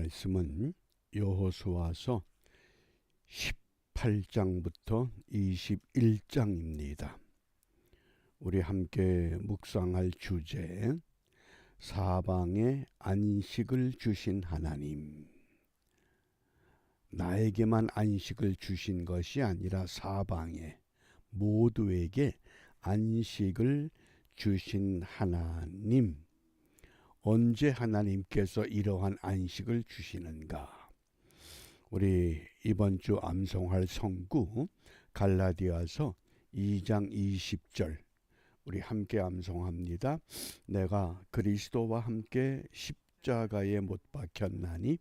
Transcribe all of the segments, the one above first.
말씀은 여호수아서 18장부터 21장입니다. 우리 함께 묵상할 주제, 사방에 안식을 주신 하나님. 나에게만 안식을 주신 것이 아니라 사방에 모두에게 안식을 주신 하나님. 언제 하나님께서 이러한 안식을 주시는가? 우리 이번 주 암송할 성구 갈라디아서 2장 20절 우리 함께 암송합니다. 내가 그리스도와 함께 십자가에 못 박혔나니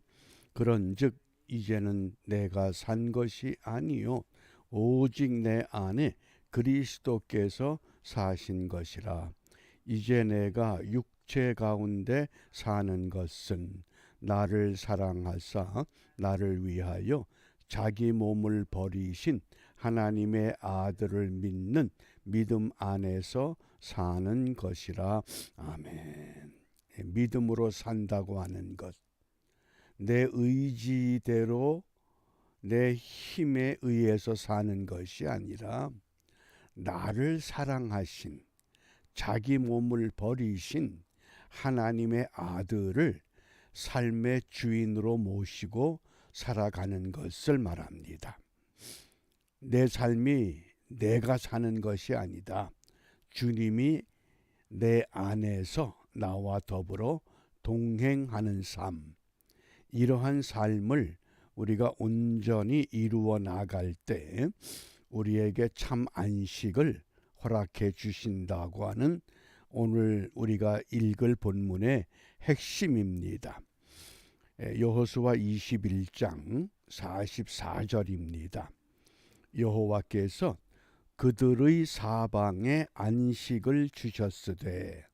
그런즉 이제는 내가 산 것이 아니요 오직 내 안에 그리스도께서 사신 것이라. 이제 내가 육체 가운데 사는 것은 나를 사랑하사 나를 위하여 자기 몸을 버리신 하나님의 아들을 믿는 믿음 안에서 사는 것이라. 아멘. 믿음으로 산다고 하는 것, 내 의지대로 내 힘에 의해서 사는 것이 아니라 나를 사랑하신, 자기 몸을 버리신 하나님의 아들을 삶의 주인으로 모시고 살아가는 것을 말합니다. 내 삶이 내가 사는 것이 아니다. 주님이 내 안에서 나와 더불어 동행하는 삶, 이러한 삶을 우리가 온전히 이루어 나갈 때 우리에게 참 안식을 허락해 주신다고 하는 오늘 우리가 읽을 본문의 핵심입니다. 여호수아 21장 44절입니다. 여호와께서 그들의 사방에 안식을 주셨으되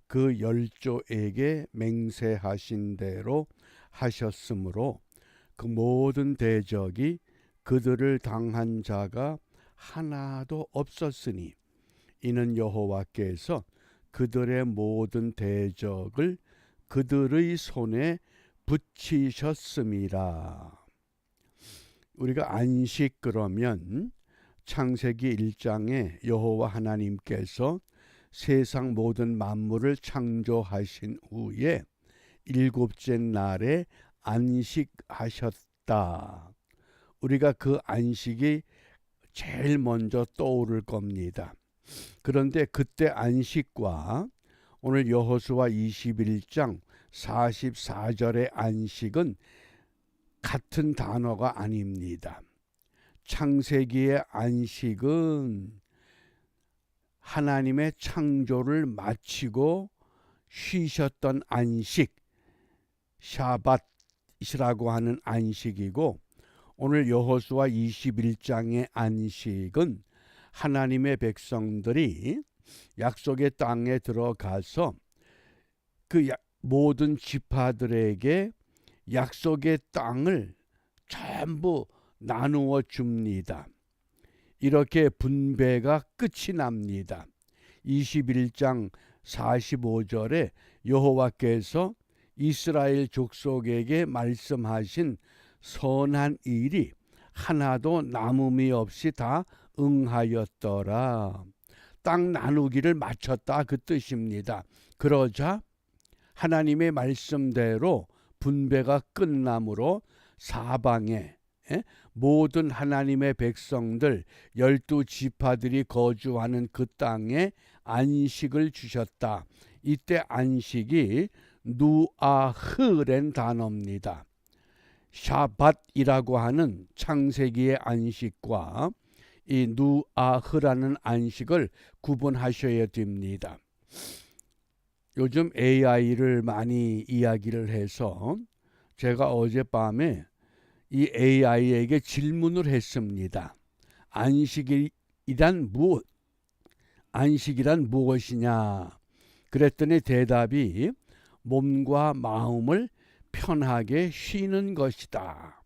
그 열조에게 맹세하신 대로 하셨으므로 그 모든 대적이 그들을 당한 자가 하나도 없었으니 이는 여호와께서 그들의 모든 대적을 그들의 손에 붙이셨음이라. 우리가 안식 그러면 창세기 1장에 여호와 하나님께서 세상 모든 만물을 창조하신 후에 일곱째 날에 안식하셨다. 우리가 그 안식이 제일 먼저 떠오를 겁니다. 그런데 그때 안식과 오늘 여호수아 21장 44절의 안식은 같은 단어가 아닙니다. 창세기의 안식은 하나님의 창조를 마치고 쉬셨던 안식, 샤밧이라고 하는 안식이고, 오늘 여호수아 21장의 안식은 하나님의 백성들이 약속의 땅에 들어가서 그 모든 지파들에게 약속의 땅을 전부 나누어 줍니다. 이렇게 분배가 끝이 납니다. 21장 45절에 여호와께서 이스라엘 족속에게 말씀하신 선한 일이 하나도 남음이 없이 다 응하였더라. 땅 나누기를 마쳤다, 그 뜻입니다. 그러자 하나님의 말씀대로 분배가 끝나므로 사방에 모든 하나님의 백성들 12지파들이 거주하는 그 땅에 안식을 주셨다. 이때 안식이 누아흐란 단어입니다. 샤밧이라고 하는 창세기의 안식과 이 누아흐라는 안식을 구분하셔야 됩니다. 요즘 AI를 많이 이야기를 해서 제가 어젯밤에 이 AI에게 질문을 했습니다. 안식이란 무엇? 안식이란 무엇이냐? 그랬더니 대답이 몸과 마음을 편하게 쉬는 것이다.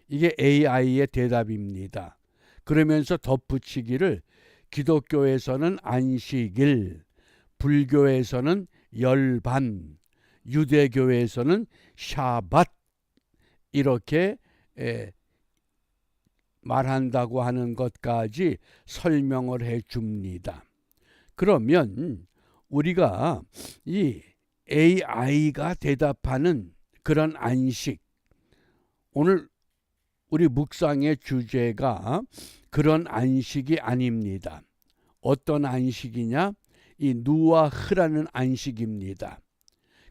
이게 AI의 대답입니다. 그러면서 덧붙이기를 기독교에서는 안식일, 불교에서는 열반, 유대교에서는 샤밧 이렇게 말한다고 하는 것까지 설명을 해 줍니다. 그러면 우리가 이 AI가 대답하는 그런 안식, 오늘 우리 묵상의 주제가 그런 안식이 아닙니다. 어떤 안식이냐? 이 누아흐라는 안식입니다.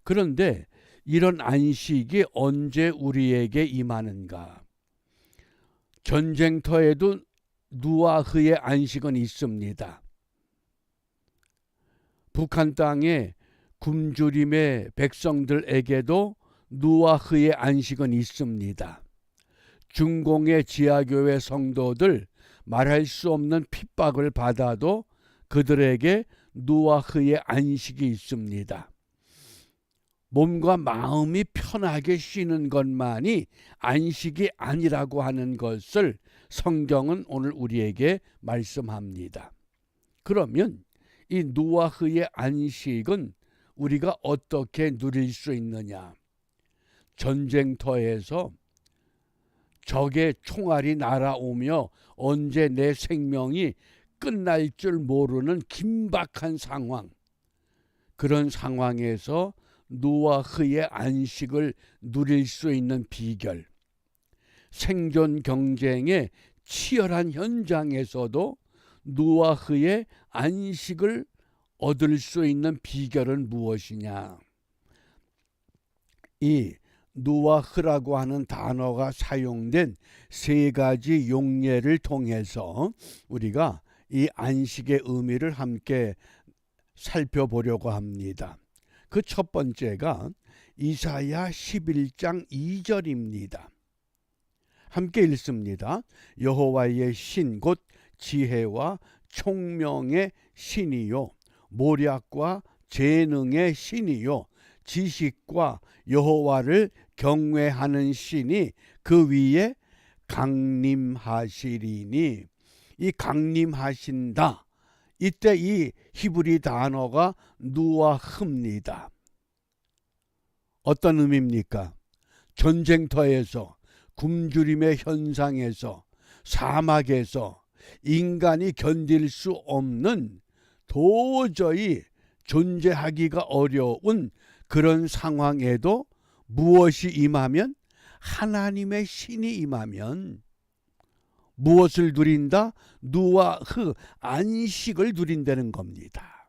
그런데 이런 안식이 언제 우리에게 임하는가? 전쟁터에도 누아흐의 안식은 있습니다. 북한 땅의 굶주림의 백성들에게도 누아흐의 안식은 있습니다. 중공의 지하교회 성도들 말할 수 없는 핍박을 받아도 그들에게 누아흐의 안식이 있습니다. 몸과 마음이 편하게 쉬는 것만이 안식이 아니라고 하는 것을 성경은 오늘 우리에게 말씀합니다. 그러면 이 누아흐의 안식은 우리가 어떻게 누릴 수 있느냐? 전쟁터에서 적의 총알이 날아오며 언제 내 생명이 끝날 줄 모르는 긴박한 상황, 그런 상황에서 누아흐의 안식을 누릴 수 있는 비결, 생존 경쟁의 치열한 현장에서도 누아흐의 안식을 얻을 수 있는 비결은 무엇이냐? 이 누아흐라고 하는 단어가 사용된 세 가지 용례를 통해서 우리가 이 안식의 의미를 함께 살펴보려고 합니다. 그 첫 번째가 이사야 11장 2절입니다. 함께 읽습니다. 여호와의 신 곧 지혜와 총명의 신이요 모략과 재능의 신이요 지식과 여호와를 경외하는 신이 그 위에 강림하시리니, 이 강림하신다, 이때 이 히브리 단어가 누아흐입니다. 어떤 의미입니까? 전쟁터에서, 굶주림의 현상에서, 사막에서 인간이 견딜 수 없는, 도저히 존재하기가 어려운 그런 상황에도 무엇이 임하면? 하나님의 신이 임하면 무엇을 누린다? 누아흐, 안식을 누린다는 겁니다.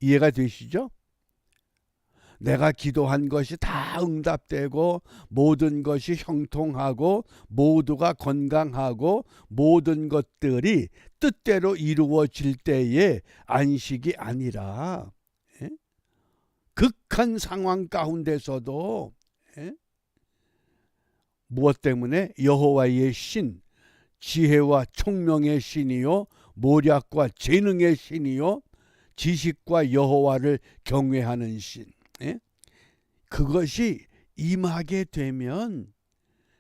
이해가 되시죠? 내가 기도한 것이 다 응답되고 모든 것이 형통하고 모두가 건강하고 모든 것들이 뜻대로 이루어질 때의 안식이 아니라 극한 상황 가운데서도 무엇 때문에? 여호와의 신, 지혜와 총명의 신이요 모략과 재능의 신이요 지식과 여호와를 경외하는 신, 그것이 임하게 되면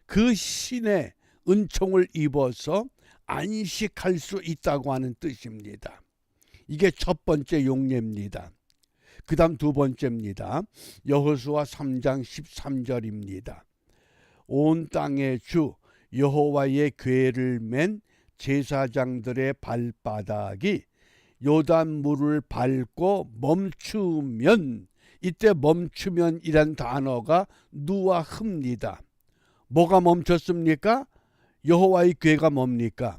그 신의 은총을 입어서 안식할 수 있다고 하는 뜻입니다. 이게 첫 번째 용례입니다. 그 다음 두 번째입니다. 여호수아 3장 13절입니다. 온 땅의 주 여호와의 궤를 맨 제사장들의 발바닥이 요단물을 밟고 멈추면, 이때 멈추면이란 단어가 누아흐입니다. 뭐가 멈췄습니까? 여호와의 궤가 뭡니까?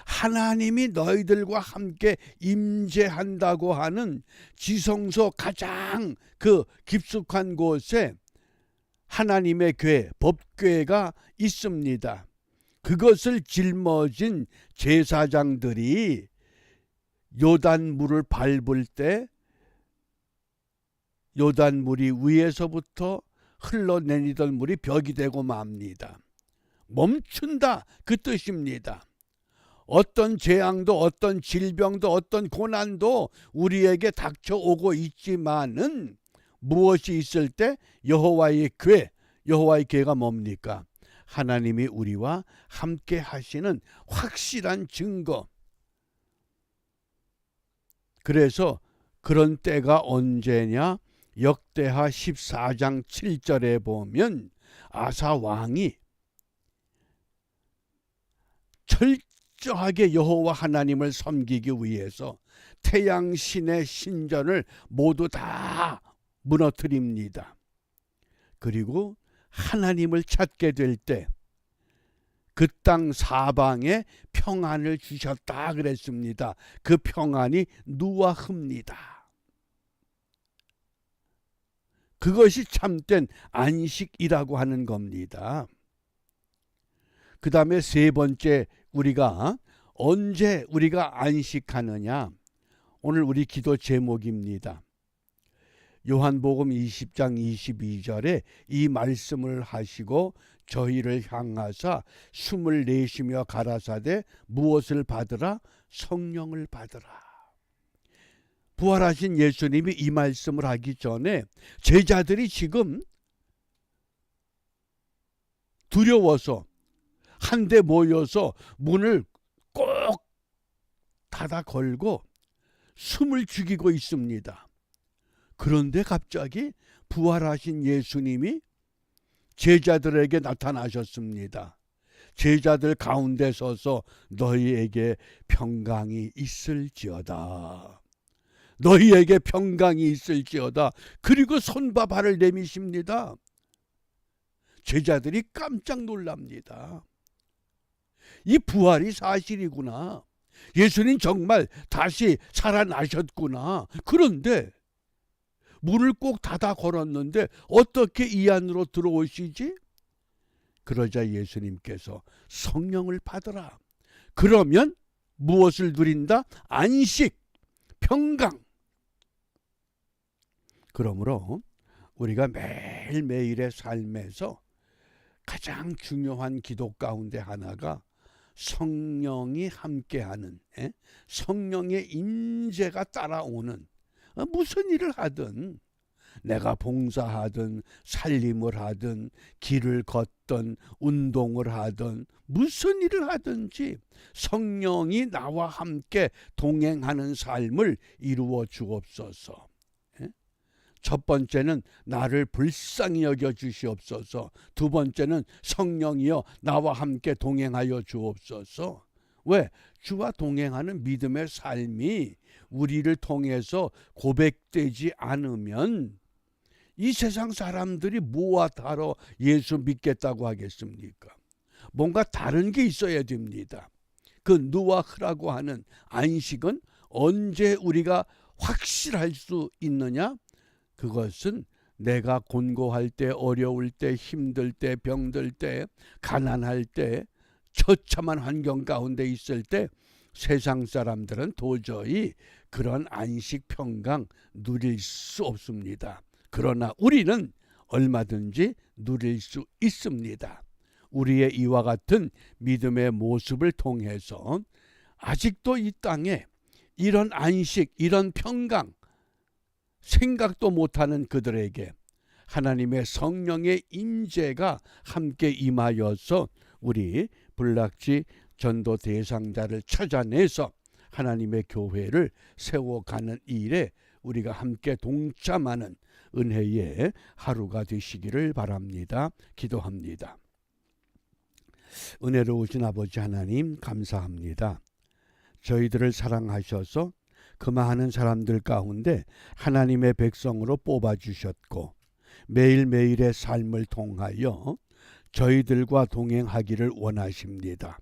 하나님이 너희들과 함께 임재한다고 하는 지성소 가장 그 깊숙한 곳에 하나님의 궤, 법궤가 있습니다. 그것을 짊어진 제사장들이 요단물을 밟을 때 요단물이 위에서부터 흘러내리던 물이 벽이 되고 맙니다. 멈춘다, 그 뜻입니다. 어떤 재앙도 어떤 질병도 어떤 고난도 우리에게 닥쳐오고 있지만은 무엇이 있을 때? 여호와의 궤, 여호와의 궤가 뭡니까? 하나님이 우리와 함께 하시는 확실한 증거. 그래서 그런 때가 언제냐? 역대하 14장 7절에 보면 아사 왕이 철저하게 여호와 하나님을 섬기기 위해서 태양신의 신전을 모두 다 무너뜨립니다. 그리고 하나님을 찾게 될 때 그 땅 사방에 평안을 주셨다 그랬습니다. 그 평안이 누아흐입니다. 그것이 참된 안식이라고 하는 겁니다. 그 다음에 세 번째, 우리가 언제 우리가 안식하느냐, 오늘 우리 기도 제목입니다. 요한복음 20장 22절에 이 말씀을 하시고 저희를 향하사 숨을 내쉬며 가라사대 무엇을 받으라? 성령을 받으라. 부활하신 예수님이 이 말씀을 하기 전에 제자들이 지금 두려워서 한데 모여서 문을 꼭 닫아 걸고 숨을 죽이고 있습니다. 그런데 갑자기 부활하신 예수님이 제자들에게 나타나셨습니다. 제자들 가운데 서서 너희에게 평강이 있을지어다. 너희에게 평강이 있을지어다. 그리고 손과 발을 내미십니다. 제자들이 깜짝 놀랍니다. 이 부활이 사실이구나. 예수님 정말 다시 살아나셨구나. 그런데 문을 꼭 닫아 걸었는데 어떻게 이 안으로 들어오시지? 그러자 예수님께서 성령을 받으라. 그러면 무엇을 누린다? 안식, 평강. 그러므로 우리가 매일매일의 삶에서 가장 중요한 기도 가운데 하나가 성령이 함께하는, 성령의 임재가 따라오는, 무슨 일을 하든, 내가 봉사하든 살림을 하든 길을 걷든 운동을 하든 무슨 일을 하든지 성령이 나와 함께 동행하는 삶을 이루어 주옵소서. 첫 번째는 나를 불쌍히 여겨 주시옵소서. 두 번째는 성령이여 나와 함께 동행하여 주옵소서. 왜? 주와 동행하는 믿음의 삶이 우리를 통해서 고백되지 않으면 이 세상 사람들이 뭐하러 예수 믿겠다고 하겠습니까? 뭔가 다른 게 있어야 됩니다. 그 누아흐라고 하는 안식은 언제 우리가 확실할 수 있느냐? 그것은 내가 곤고할 때, 어려울 때, 힘들 때, 병들 때, 가난할 때, 처참한 환경 가운데 있을 때 세상 사람들은 도저히 그런 안식 평강 누릴 수 없습니다. 그러나 우리는 얼마든지 누릴 수 있습니다. 우리의 이와 같은 믿음의 모습을 통해서 아직도 이 땅에 이런 안식, 이런 평강 생각도 못하는 그들에게 하나님의 성령의 임재가 함께 임하여서 우리 불락지 전도 대상자를 찾아내서 하나님의 교회를 세워가는 일에 우리가 함께 동참하는 은혜의 하루가 되시기를 바랍니다. 기도합니다. 은혜로우신 아버지 하나님 감사합니다. 저희들을 사랑하셔서 그 많은 사람들 가운데 하나님의 백성으로 뽑아주셨고 매일매일의 삶을 통하여 저희들과 동행하기를 원하십니다.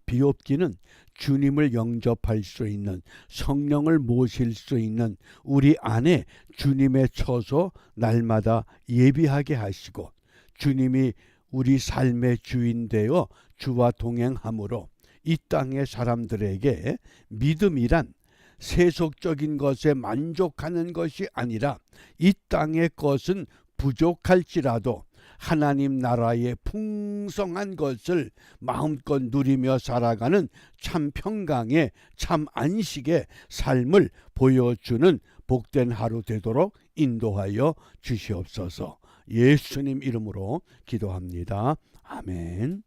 비옵기는 주님을 영접할 수 있는, 성령을 모실 수 있는 우리 안에 주님의 처소 날마다 예비하게 하시고 주님이 우리 삶의 주인 되어 주와 동행함으로 이 땅의 사람들에게 믿음이란 세속적인 것에 만족하는 것이 아니라 이 땅의 것은 부족할지라도 하나님 나라의 풍성한 것을 마음껏 누리며 살아가는 참 평강의, 참 안식의 삶을 보여주는 복된 하루 되도록 인도하여 주시옵소서. 예수님 이름으로 기도합니다. 아멘.